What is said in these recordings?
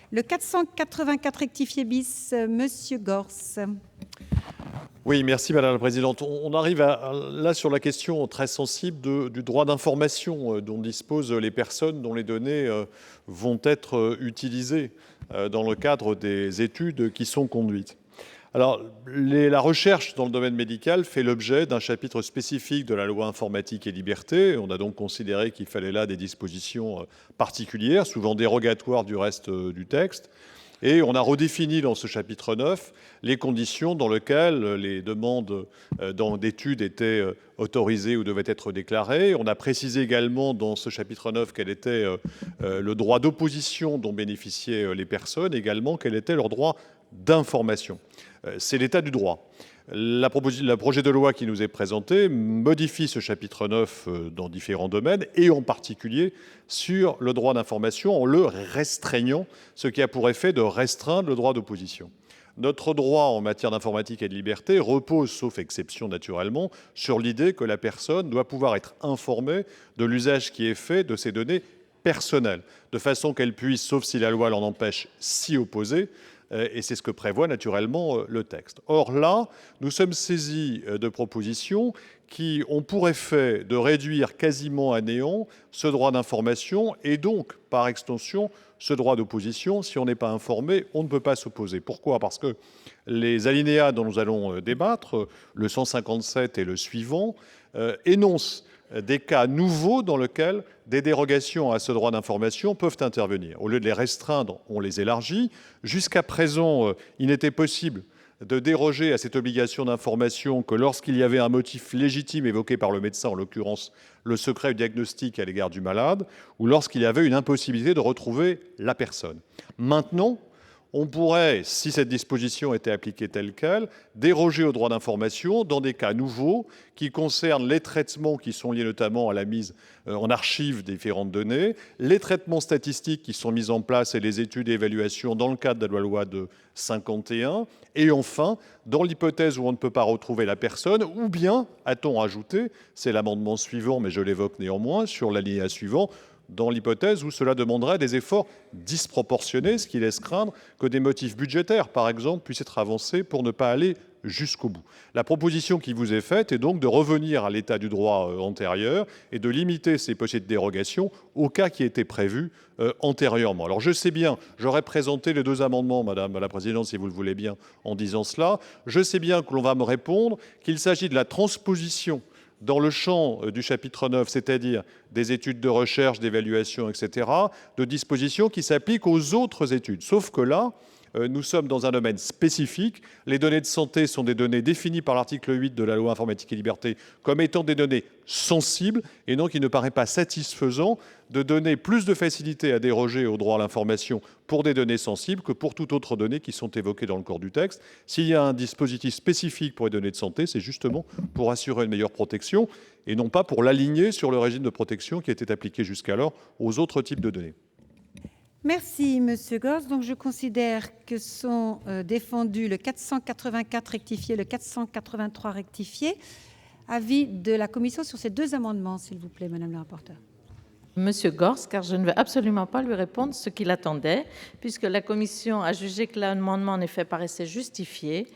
Le 484 rectifié bis, Monsieur Gors. Oui, merci Madame la Présidente. On arrive là sur la question très sensible du droit d'information dont disposent les personnes dont les données vont être utilisées dans le cadre des études qui sont conduites. Alors, la recherche dans le domaine médical fait l'objet d'un chapitre spécifique de la loi informatique et liberté. On a donc considéré qu'il fallait là des dispositions particulières, souvent dérogatoires du reste du texte. Et on a redéfini dans ce chapitre 9 les conditions dans lesquelles les demandes d'études étaient autorisées ou devaient être déclarées. On a précisé également dans ce chapitre 9 quel était le droit d'opposition dont bénéficiaient les personnes, également quel était leur droit d'information. C'est l'état du droit. Le projet de loi qui nous est présenté modifie ce chapitre 9 dans différents domaines, et en particulier sur le droit d'information en le restreignant, ce qui a pour effet de restreindre le droit d'opposition. Notre droit en matière d'informatique et de liberté repose, sauf exception naturellement, sur l'idée que la personne doit pouvoir être informée de l'usage qui est fait de ses données personnelles, de façon qu'elle puisse, sauf si la loi l'en empêche, s'y opposer. Et c'est ce que prévoit naturellement le texte. Or là, nous sommes saisis de propositions qui ont pour effet de réduire quasiment à néant ce droit d'information et donc, par extension, ce droit d'opposition. Si on n'est pas informé, on ne peut pas s'opposer. Pourquoi ? Parce que les alinéas dont nous allons débattre, le 157 et le suivant, énoncent des cas nouveaux dans lesquels des dérogations à ce droit d'information peuvent intervenir. Au lieu de les restreindre, on les élargit. Jusqu'à présent, il n'était possible de déroger à cette obligation d'information que lorsqu'il y avait un motif légitime évoqué par le médecin, en l'occurrence le secret du diagnostic à l'égard du malade, ou lorsqu'il y avait une impossibilité de retrouver la personne. Maintenant, on pourrait, si cette disposition était appliquée telle quelle, déroger au droit d'information dans des cas nouveaux qui concernent les traitements qui sont liés notamment à la mise en archive des différentes données, les traitements statistiques qui sont mis en place et les études et évaluations dans le cadre de la loi de 51, et enfin, dans l'hypothèse où on ne peut pas retrouver la personne, ou bien, a-t-on ajouté, c'est l'amendement suivant, mais je l'évoque néanmoins, sur l'alinéa suivant, dans l'hypothèse où cela demanderait des efforts disproportionnés, ce qui laisse craindre que des motifs budgétaires, par exemple, puissent être avancés pour ne pas aller jusqu'au bout. La proposition qui vous est faite est donc de revenir à l'état du droit antérieur et de limiter ces possibles dérogations aux cas qui étaient prévus antérieurement. Alors je sais bien, j'aurais présenté les deux amendements, Madame la Présidente, si vous le voulez bien, en disant cela. Je sais bien que l'on va me répondre qu'il s'agit de la transposition dans le champ du chapitre 9, c'est-à-dire des études de recherche, d'évaluation, etc., de dispositions qui s'appliquent aux autres études. Sauf que là, nous sommes dans un domaine spécifique. Les données de santé sont des données définies par l'article 8 de la loi informatique et liberté comme étant des données sensibles, et donc il ne paraît pas satisfaisant de donner plus de facilité à déroger au droit à l'information pour des données sensibles que pour toute autre donnée qui sont évoquées dans le corps du texte. S'il y a un dispositif spécifique pour les données de santé, c'est justement pour assurer une meilleure protection et non pas pour l'aligner sur le régime de protection qui était appliqué jusqu'alors aux autres types de données. Merci, Monsieur Gors. Donc, je considère que sont défendus le 484 rectifié, le 483 rectifié. Avis de la commission sur ces deux amendements, s'il vous plaît, Madame la rapporteure. Monsieur Gors, car je ne veux absolument pas lui répondre ce qu'il attendait, puisque la commission a jugé que l'amendement en effet paraissait justifié.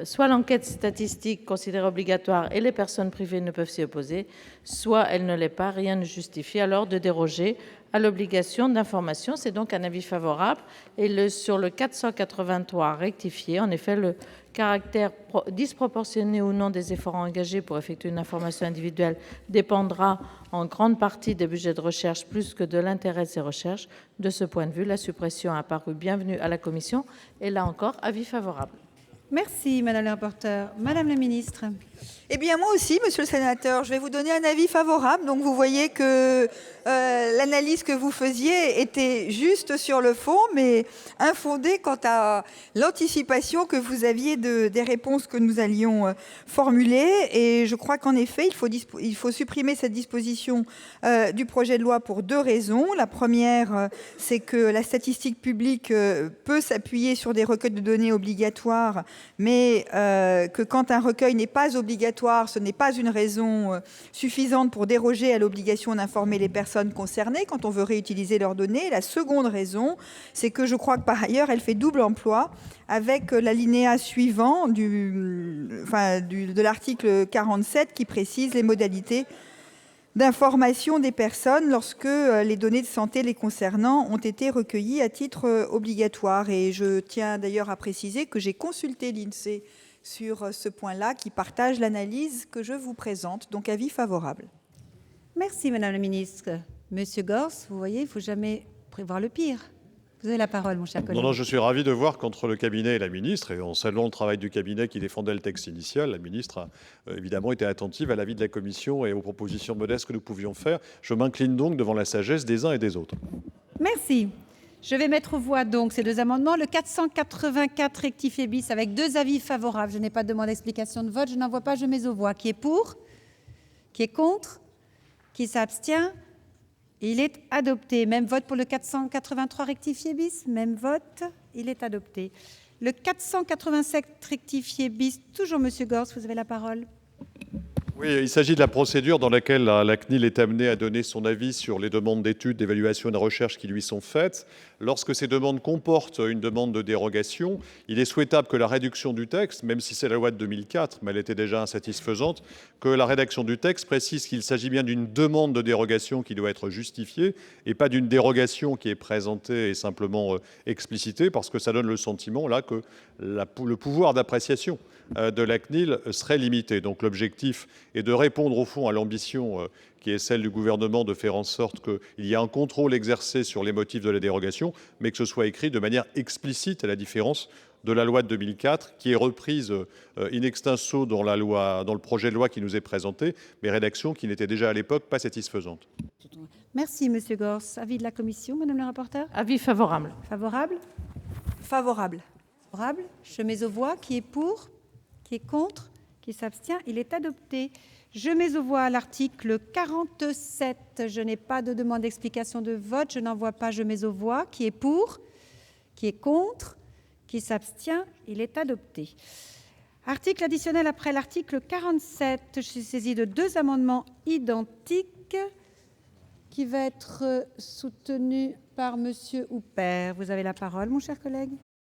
Soit l'enquête statistique considérée obligatoire et les personnes privées ne peuvent s'y opposer, soit elle ne l'est pas, rien ne justifie alors de déroger à l'obligation d'information. C'est donc un avis favorable. Et sur le 483 rectifié, en effet, le caractère disproportionné ou non des efforts engagés pour effectuer une information individuelle dépendra en grande partie des budgets de recherche plus que de l'intérêt de ces recherches. De ce point de vue, la suppression a paru bienvenue à la commission et là encore, avis favorable. Merci, Madame la rapporteure. Madame la ministre. Eh bien, moi aussi, monsieur le sénateur, je vais vous donner un avis favorable. Donc, vous voyez que l'analyse que vous faisiez était juste sur le fond, mais infondée quant à l'anticipation que vous aviez des réponses que nous allions formuler. Et je crois qu'en effet, il faut supprimer cette disposition du projet de loi pour deux raisons. La première, c'est que la statistique publique peut s'appuyer sur des recueils de données obligatoires, mais que quand un recueil n'est pas obligatoire, obligatoire, ce n'est pas une raison suffisante pour déroger à l'obligation d'informer les personnes concernées quand on veut réutiliser leurs données. La seconde raison, c'est que je crois que par ailleurs, elle fait double emploi avec l'alinéa suivant de l'article 47 qui précise les modalités d'information des personnes lorsque les données de santé les concernant ont été recueillies à titre obligatoire. Et je tiens d'ailleurs à préciser que j'ai consulté l'INSEE sur ce point-là, qui partage l'analyse que je vous présente. Donc, avis favorable. Merci, Madame la ministre. Monsieur Gors, vous voyez, il ne faut jamais prévoir le pire. Vous avez la parole, mon cher collègue. Non, je suis ravi de voir qu'entre le cabinet et la ministre, et en saluant le travail du cabinet qui défendait le texte initial, la ministre a évidemment été attentive à l'avis de la commission et aux propositions modestes que nous pouvions faire. Je m'incline donc devant la sagesse des uns et des autres. Merci. Je vais mettre aux voix donc ces deux amendements. Le 484 rectifié bis avec 2 avis favorables. Je n'ai pas de demande d'explication de vote. Je n'en vois pas. Je mets aux voix. Qui est pour? Qui est contre? Qui s'abstient? Il est adopté. Même vote pour le 483 rectifié bis. Même vote. Il est adopté. Le 487 rectifié bis. Toujours Monsieur Gors, vous avez la parole. Oui, il s'agit de la procédure dans laquelle la CNIL est amenée à donner son avis sur les demandes d'études, d'évaluation et de recherche qui lui sont faites. Lorsque ces demandes comportent une demande de dérogation, il est souhaitable que la rédaction du texte, même si c'est la loi de 2004, mais elle était déjà insatisfaisante, que la rédaction du texte précise qu'il s'agit bien d'une demande de dérogation qui doit être justifiée et pas d'une dérogation qui est présentée et simplement explicitée, parce que ça donne le sentiment là que le pouvoir d'appréciation de la CNIL serait limité. Donc l'objectif est de répondre au fond à l'ambition qui est celle du gouvernement de faire en sorte qu'il y ait un contrôle exercé sur les motifs de la dérogation, mais que ce soit écrit de manière explicite, à la différence de la loi de 2004, qui est reprise in extenso dans le projet de loi qui nous est présenté, mais rédaction qui n'était déjà à l'époque pas satisfaisante. Merci, Monsieur Gors. Avis de la commission, Madame la rapporteure? Avis favorable. Favorable? Favorable. Favorable. Je mets aux voix. Qui est pour? Qui est contre? Qui s'abstient? Il est adopté. Je mets aux voix l'article 47. Je n'ai pas de demande d'explication de vote. Je n'en vois pas. Je mets aux voix. Qui est pour? Qui est contre? Qui s'abstient? Il est adopté. Article additionnel après l'article 47. Je suis saisie de 2 amendements identiques qui va être soutenu par Monsieur Houpert. Vous avez la parole, mon cher collègue.